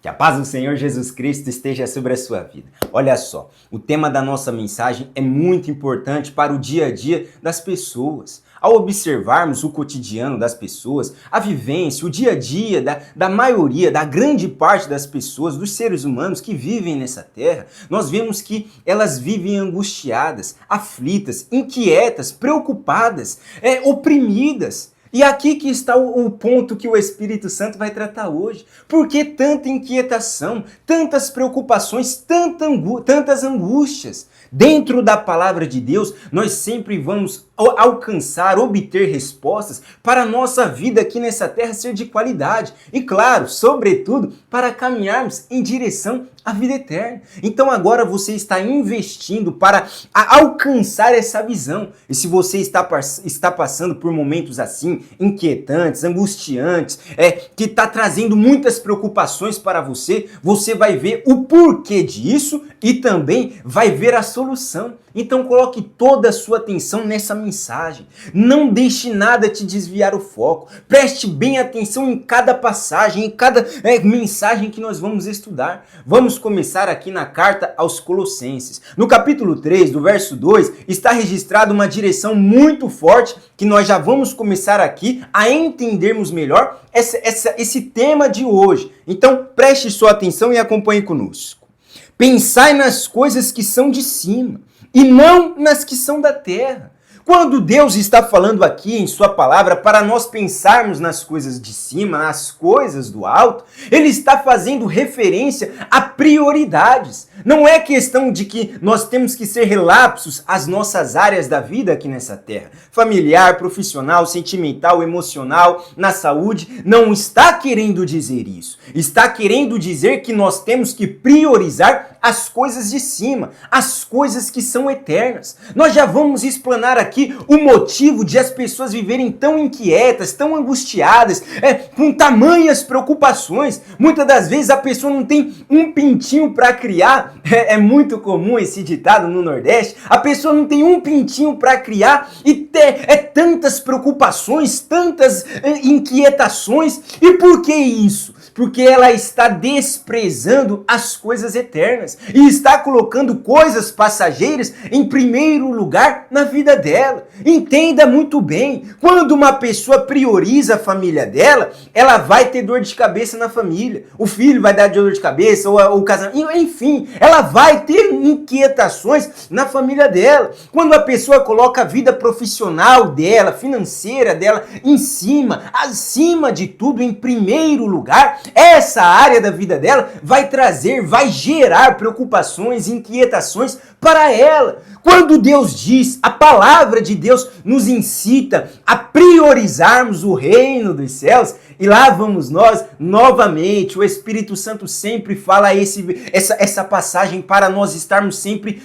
Que a paz do Senhor Jesus Cristo esteja sobre a sua vida. Olha só, o tema da nossa mensagem é muito importante para o dia a dia das pessoas. Ao observarmos o cotidiano das pessoas, a vivência, o dia a dia da maioria, da grande parte das pessoas, dos seres humanos que vivem nessa terra, nós vemos que elas vivem angustiadas, aflitas, inquietas, preocupadas, oprimidas. E aqui que está o ponto que o Espírito Santo vai tratar hoje. Por que tanta inquietação, tantas preocupações, tantas angústias? Dentro da palavra de Deus, nós sempre vamos alcançar, obter respostas para a nossa vida aqui nessa terra ser de qualidade. E claro, sobretudo, para caminharmos em direção à vida eterna. Então agora você está investindo para alcançar essa visão. E se você está passando por momentos assim, inquietantes, angustiantes, que está trazendo muitas preocupações para você, você vai ver o porquê disso e também vai ver a solução. Então coloque toda a sua atenção nessa mensagem. Não deixe nada te desviar o foco. Preste bem atenção em cada passagem, em cada mensagem que nós vamos estudar. Vamos começar aqui na carta aos Colossenses. No capítulo 3, do verso 2, está registrada uma direção muito forte que nós já vamos começar aqui a entendermos melhor esse tema de hoje. Então preste sua atenção e acompanhe conosco. Pensai nas coisas que são de cima e não nas que são da terra. Quando Deus está falando aqui em sua palavra para nós pensarmos nas coisas de cima, nas coisas do alto, ele está fazendo referência a prioridades. Não é questão de que nós temos que ser relapsos às nossas áreas da vida aqui nessa terra. Familiar, profissional, sentimental, emocional, na saúde, não está querendo dizer isso. Está querendo dizer que nós temos que priorizar as coisas de cima, as coisas que são eternas. Nós já vamos explanar aqui o motivo de as pessoas viverem tão inquietas, tão angustiadas, com tamanhas preocupações. Muitas das vezes a pessoa não tem um pintinho para criar. É muito comum esse ditado no Nordeste. A pessoa não tem um pintinho para criar e tantas preocupações, tantas inquietações. E por que isso? Porque ela está desprezando as coisas eternas e está colocando coisas passageiras em primeiro lugar na vida dela. Entenda muito bem, quando uma pessoa prioriza a família dela, ela vai ter dor de cabeça na família. O filho vai dar dor de cabeça, ou o casamento, enfim, ela vai ter inquietações na família dela. Quando a pessoa coloca a vida profissional dela, financeira dela em cima, acima de tudo, em primeiro lugar, essa área da vida dela vai gerar preocupações, inquietações para ela. Quando Deus diz, a palavra de Deus nos incita a priorizarmos o reino dos céus, e lá vamos nós novamente. O Espírito Santo sempre fala essa passagem para nós estarmos sempre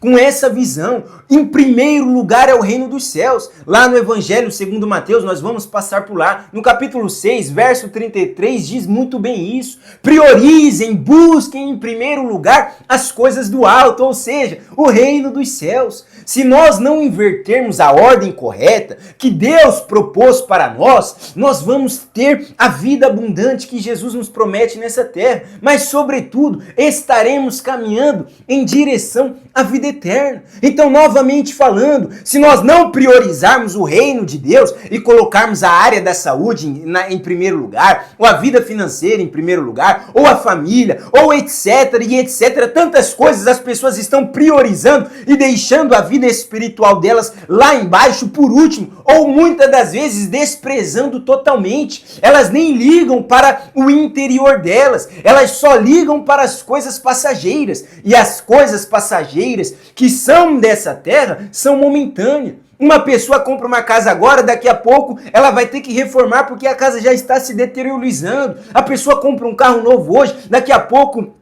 com essa visão. Em primeiro lugar é o reino dos céus. Lá no Evangelho segundo Mateus, nós vamos passar por lá. No capítulo 6, verso 33, diz muito bem isso. Priorizem, busquem em primeiro lugar as coisas do alto, ou seja, o reino dos céus. Se nós não invertermos a ordem correta que Deus propôs para nós, nós vamos ter a vida abundante que Jesus nos promete nessa terra, mas sobretudo estaremos caminhando em direção à vida eterna. Então, novamente falando, se nós não priorizarmos o reino de Deus e colocarmos a área da saúde em primeiro lugar, ou a vida financeira em primeiro lugar, ou a família, ou etc, e etc, tantas coisas as pessoas estão priorizando e deixando a vida espiritual delas lá embaixo por último, ou muitas das vezes desprezando totalmente. Elas nem ligam para o interior delas, elas só ligam para as coisas passageiras, e as coisas passageiras que são dessa terra são momentâneas. Uma pessoa compra uma casa agora, daqui a pouco ela vai ter que reformar porque a casa já está se deteriorando. A pessoa compra um carro novo hoje, daqui a pouco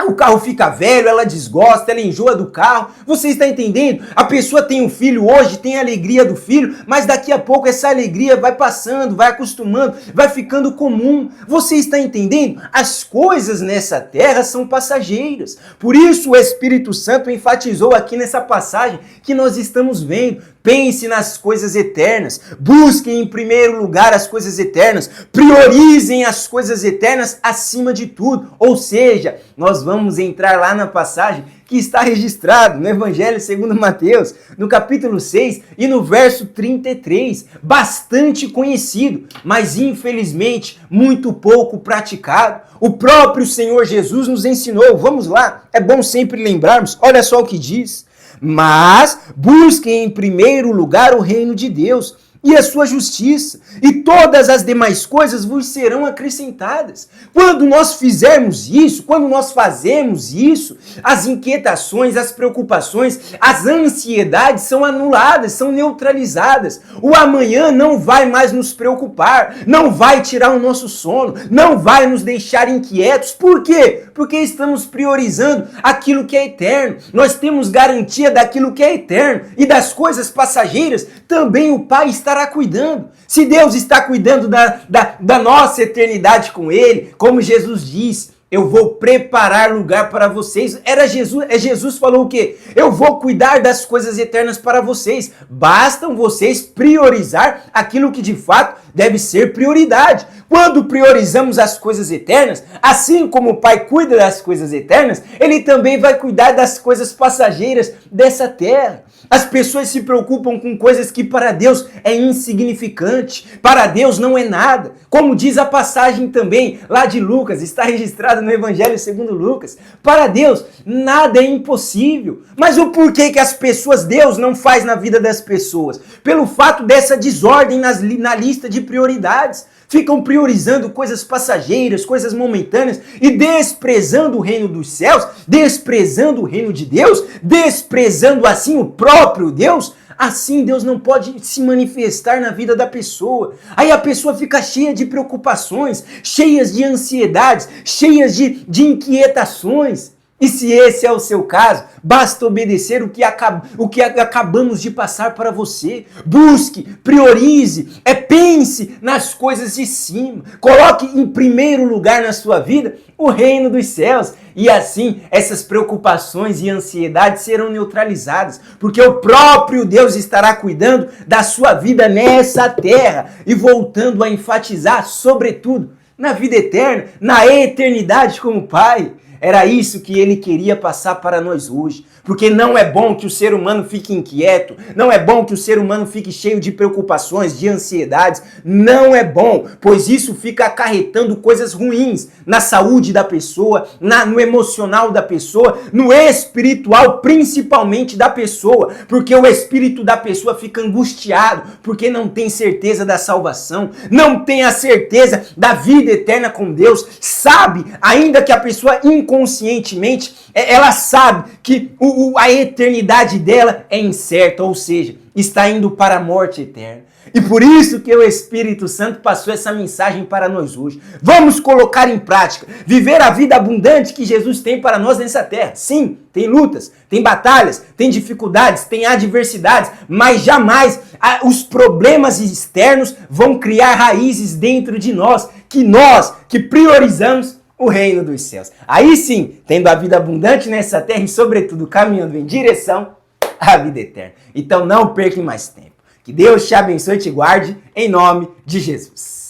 o carro fica velho, ela desgosta, ela enjoa do carro. Você está entendendo? A pessoa tem um filho hoje, tem a alegria do filho, mas daqui a pouco essa alegria vai passando, vai acostumando, vai ficando comum. Você está entendendo? As coisas nessa terra são passageiras. Por isso o Espírito Santo enfatizou aqui nessa passagem que nós estamos vendo. pense nas coisas eternas, busquem em primeiro lugar as coisas eternas, priorizem as coisas eternas acima de tudo. Ou seja, nós vamos entrar lá na passagem que está registrado no Evangelho segundo Mateus, no capítulo 6 e no verso 33, bastante conhecido, mas infelizmente muito pouco praticado. O próprio Senhor Jesus nos ensinou, vamos lá, é bom sempre lembrarmos, olha só o que diz: mas busquem em primeiro lugar o reino de Deus e a sua justiça, e todas as demais coisas vos serão acrescentadas. Quando nós fizermos isso, quando nós fazemos isso, as inquietações, as preocupações, as ansiedades são anuladas, são neutralizadas. O amanhã não vai mais nos preocupar, não vai tirar o nosso sono, não vai nos deixar inquietos. Por quê? Porque estamos priorizando aquilo que é eterno. Nós temos garantia daquilo que é eterno, e das coisas passageiras também o Pai estará cuidando. Se Deus está cuidando da nossa eternidade com Ele, como Jesus diz, eu vou preparar lugar para vocês. Jesus falou o quê? Eu vou cuidar das coisas eternas para vocês. Bastam vocês priorizar aquilo que de fato deve ser prioridade. Quando priorizamos as coisas eternas, assim como o Pai cuida das coisas eternas, Ele também vai cuidar das coisas passageiras dessa terra. As pessoas se preocupam com coisas que para Deus é insignificante, para Deus não é nada. Como diz a passagem também lá de Lucas, está registrado no Evangelho segundo Lucas. Para Deus nada é impossível. Mas o porquê que as pessoas, Deus não faz na vida das pessoas? Pelo fato dessa desordem na lista de prioridades. Ficam priorizando coisas passageiras, coisas momentâneas e desprezando o reino dos céus, desprezando o reino de Deus, desprezando assim o próprio Deus. Assim Deus não pode se manifestar na vida da pessoa. Aí a pessoa fica cheia de preocupações, cheias de ansiedades, cheias de inquietações. E se esse é o seu caso, basta obedecer o que acabamos de passar para você. Busque, priorize, pense nas coisas de cima. Coloque em primeiro lugar na sua vida o reino dos céus. E assim, essas preocupações e ansiedades serão neutralizadas, porque o próprio Deus estará cuidando da sua vida nessa terra e voltando a enfatizar, sobretudo, na vida eterna, na eternidade com o Pai. Era isso que ele queria passar para nós hoje. Porque não é bom que o ser humano fique inquieto, não é bom que o ser humano fique cheio de preocupações, de ansiedades. Não é bom, pois isso fica acarretando coisas ruins na saúde da pessoa, no emocional da pessoa, no espiritual principalmente da pessoa. Porque o espírito da pessoa fica angustiado, porque não tem certeza da salvação, não tem a certeza da vida eterna com Deus. Sabe, ainda que a pessoa inconscientemente, ela sabe que a eternidade dela é incerta, ou seja, está indo para a morte eterna. E por isso que o Espírito Santo passou essa mensagem para nós hoje. Vamos colocar em prática, viver a vida abundante que Jesus tem para nós nessa terra. Sim, tem lutas, tem batalhas, tem dificuldades, tem adversidades, mas jamais os problemas externos vão criar raízes dentro de nós que priorizamos o reino dos céus. Aí sim, tendo a vida abundante nessa terra e sobretudo caminhando em direção à vida eterna. Então não perca mais tempo. Que Deus te abençoe e te guarde em nome de Jesus.